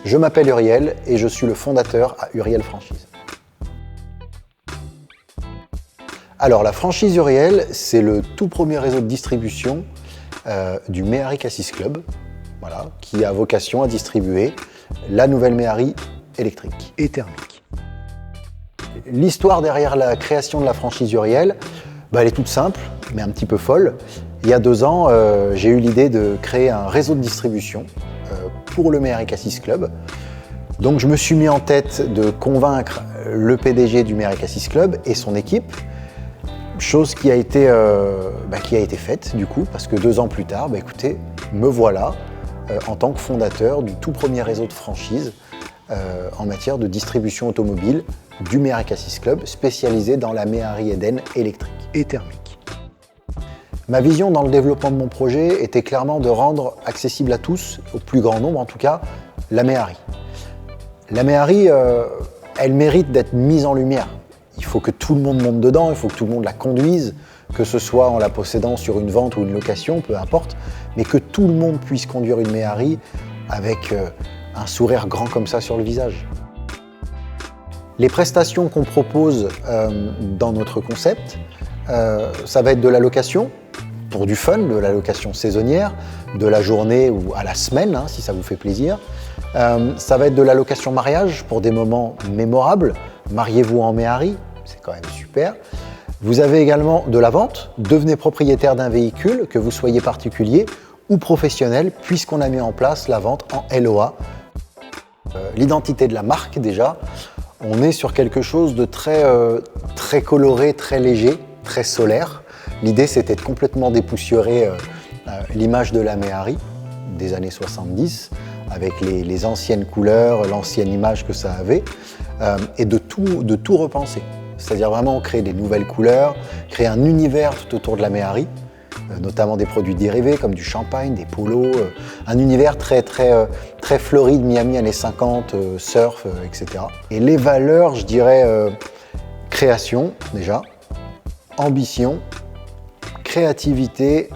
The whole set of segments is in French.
Je m'appelle Uriel et je suis le fondateur à Uriel Franchise. Alors la franchise Uriel, c'est le tout premier réseau de distribution du Méhari Cassis Club, voilà, qui a vocation à distribuer la nouvelle Méhari électrique et thermique. L'histoire derrière la création de la franchise Uriel, elle est toute simple, mais un petit peu folle. Il y a 2 ans, j'ai eu l'idée de créer un réseau de distribution pour le Méhari Cassis Club. Donc je me suis mis en tête de convaincre le PDG du Méhari Cassis Club et son équipe, chose qui a été faite du coup, parce que 2 ans plus tard, écoutez, me voilà en tant que fondateur du tout premier réseau de franchise en matière de distribution automobile du Méhari Cassis Club, spécialisé dans la Méhari Eden électrique et thermique. Ma vision dans le développement de mon projet était clairement de rendre accessible à tous, au plus grand nombre en tout cas, la Méhari. La Méhari, elle mérite d'être mise en lumière. Il faut que tout le monde monte dedans, il faut que tout le monde la conduise, que ce soit en la possédant sur une vente ou une location, peu importe, mais que tout le monde puisse conduire une Méhari avec un sourire grand comme ça sur le visage. Les prestations qu'on propose dans notre concept, ça va être de la location, pour du fun, de la location saisonnière, de la journée ou à la semaine, si ça vous fait plaisir. Ça va être de la location mariage pour des moments mémorables. Mariez-vous en Méhari, c'est quand même super. Vous avez également de la vente. Devenez propriétaire d'un véhicule, que vous soyez particulier ou professionnel, puisqu'on a mis en place la vente en LOA. L'identité de la marque déjà, on est sur quelque chose de très coloré, très léger, très solaire. L'idée, c'était de complètement dépoussiérer l'image de la Méhari des années 70, avec les anciennes couleurs, l'ancienne image que ça avait, et de tout repenser. C'est-à-dire vraiment créer des nouvelles couleurs, créer un univers tout autour de la Méhari, notamment des produits dérivés comme du champagne, des polos, un univers très Floride, Miami, années 50, surf, etc. Et les valeurs, je dirais, création déjà, ambition, créativité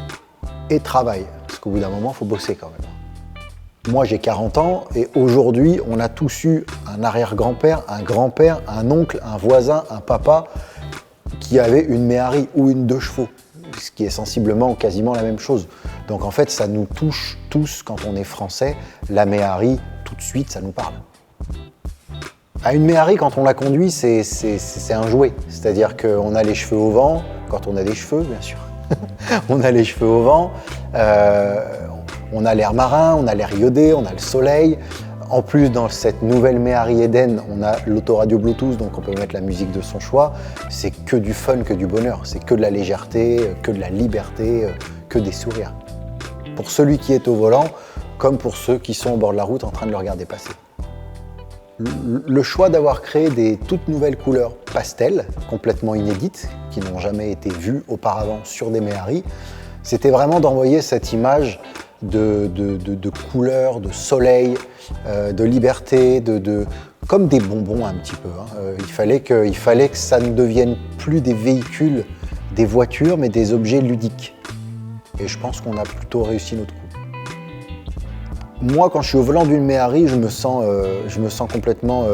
et travail. Parce qu'au bout d'un moment, il faut bosser quand même. Moi, j'ai 40 ans et aujourd'hui, on a tous eu un arrière-grand-père, un grand-père, un oncle, un voisin, un papa qui avait une Méhari ou une 2 chevaux, ce qui est sensiblement quasiment la même chose. Donc en fait, ça nous touche tous quand on est français. La Méhari, tout de suite, ça nous parle. Une Méhari, quand on la conduit, c'est un jouet. C'est-à-dire qu'on a les cheveux au vent, quand on a des cheveux, bien sûr. On a les cheveux au vent, on a l'air marin, on a l'air iodé, on a le soleil. En plus, dans cette nouvelle Méhari Eden, on a l'autoradio Bluetooth, donc on peut mettre la musique de son choix. C'est que du fun, que du bonheur. C'est que de la légèreté, que de la liberté, que des sourires. Pour celui qui est au volant, comme pour ceux qui sont au bord de la route en train de le regarder passer. Le choix d'avoir créé des toutes nouvelles couleurs pastel, complètement inédites, qui n'ont jamais été vues auparavant sur des Méhari, c'était vraiment d'envoyer cette image de couleurs, de soleil, de liberté, comme des bonbons un petit peu. Il fallait que ça ne devienne plus des véhicules, des voitures, mais des objets ludiques. Et je pense qu'on a plutôt réussi notre coup. Moi, quand je suis au volant d'une Méhari, je me sens complètement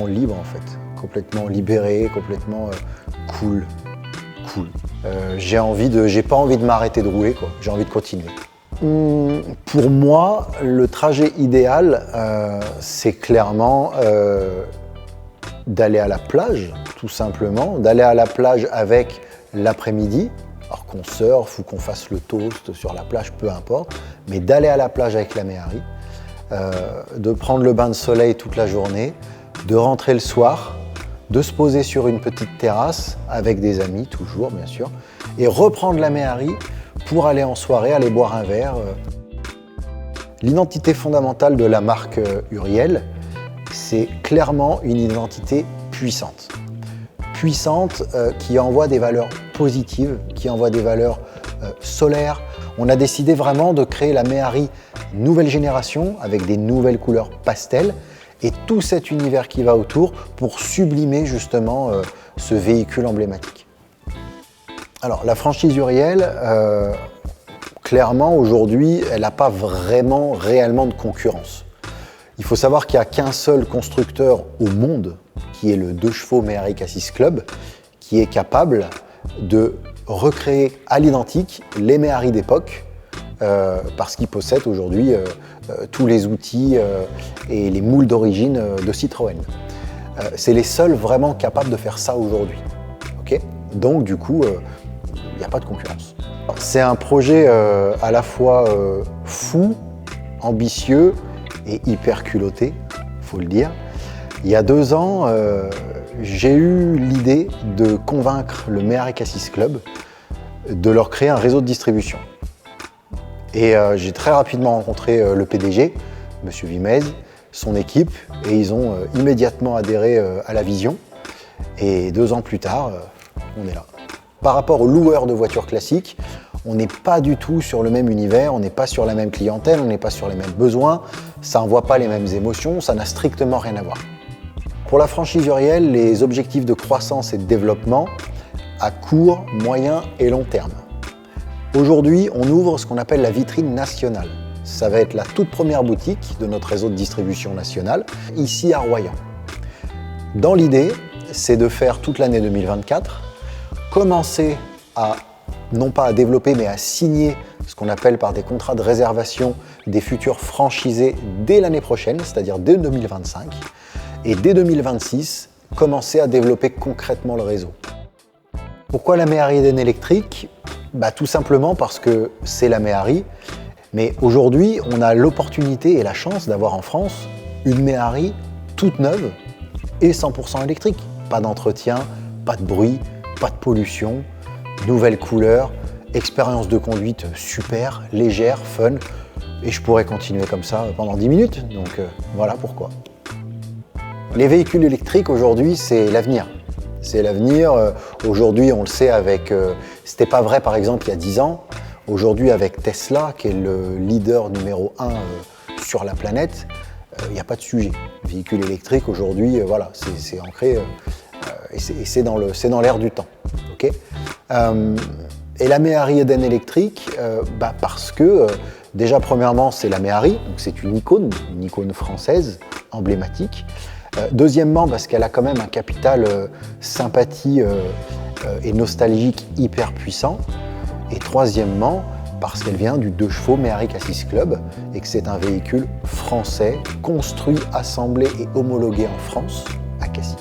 libre en fait, complètement libéré, complètement cool. J'ai pas envie de m'arrêter de rouler, quoi. J'ai envie de continuer. Pour moi, le trajet idéal, c'est clairement d'aller à la plage, tout simplement, d'aller à la plage avec l'après-midi. Alors qu'on surfe ou qu'on fasse le toast sur la plage, peu importe, mais d'aller à la plage avec la Méhari, de prendre le bain de soleil toute la journée, de rentrer le soir, de se poser sur une petite terrasse avec des amis, toujours bien sûr, et reprendre la Méhari pour aller en soirée, aller boire un verre. L'identité fondamentale de la marque Uriel, c'est clairement une identité puissante. Qui envoie des valeurs positives, qui envoie des valeurs solaires. On a décidé vraiment de créer la Méhari nouvelle génération avec des nouvelles couleurs pastel et tout cet univers qui va autour pour sublimer justement ce véhicule emblématique. Alors la franchise Uriel, Clairement, aujourd'hui, elle n'a pas vraiment, réellement de concurrence. Il faut savoir qu'il n'y a qu'un seul constructeur au monde, qui est le 2 chevaux Méhari Cassis Club, qui est capable de recréer à l'identique les Méhari d'époque, parce qu'il possède aujourd'hui tous les outils et les moules d'origine de Citroën. C'est les seuls vraiment capables de faire ça aujourd'hui. Okay, donc du coup, il n'y a pas de concurrence. C'est un projet à la fois fou, ambitieux et hyper culotté, il faut le dire. Il y a 2 ans, j'ai eu l'idée de convaincre le Méhari Cassis Club de leur créer un réseau de distribution. Et j'ai très rapidement rencontré le PDG, M. Vimez, son équipe, et ils ont immédiatement adhéré à la vision. Et 2 ans plus tard, on est là. Par rapport aux loueurs de voitures classiques, on n'est pas du tout sur le même univers, on n'est pas sur la même clientèle, on n'est pas sur les mêmes besoins, ça n'envoie pas les mêmes émotions, ça n'a strictement rien à voir. Pour la franchise Uriel, les objectifs de croissance et de développement à court, moyen et long terme. Aujourd'hui, on ouvre ce qu'on appelle la vitrine nationale. Ça va être la toute première boutique de notre réseau de distribution nationale, ici à Royan. Dans l'idée, c'est de faire toute l'année 2024, commencer à, non pas à développer, mais à signer ce qu'on appelle par des contrats de réservation des futurs franchisés dès l'année prochaine, c'est-à-dire dès 2025, et dès 2026, commencer à développer concrètement le réseau. Pourquoi la Méhari Eden électrique ? Tout simplement parce que c'est la Méhari, mais aujourd'hui, on a l'opportunité et la chance d'avoir en France une Méhari toute neuve et 100% électrique. Pas d'entretien, pas de bruit, pas de pollution, nouvelle couleur, expérience de conduite super, légère, fun, et je pourrais continuer comme ça pendant 10 minutes, donc voilà pourquoi. Les véhicules électriques aujourd'hui, c'est l'avenir. C'est l'avenir. Aujourd'hui, on le sait avec... c'était pas vrai par exemple il y a 10 ans. Aujourd'hui, avec Tesla, qui est le leader numéro 1 sur la planète, il n'y a pas de sujet. Véhicule électrique aujourd'hui, voilà, c'est ancré et c'est dans l'air du temps. Okay, et la Méhari Eden électrique, parce que déjà premièrement, c'est la Méhari, donc c'est une icône française emblématique. Deuxièmement, parce qu'elle a quand même un capital sympathie et nostalgique hyper puissant. Et troisièmement, parce qu'elle vient du 2 chevaux Méhari Cassis Club et que c'est un véhicule français construit, assemblé et homologué en France à Cassis.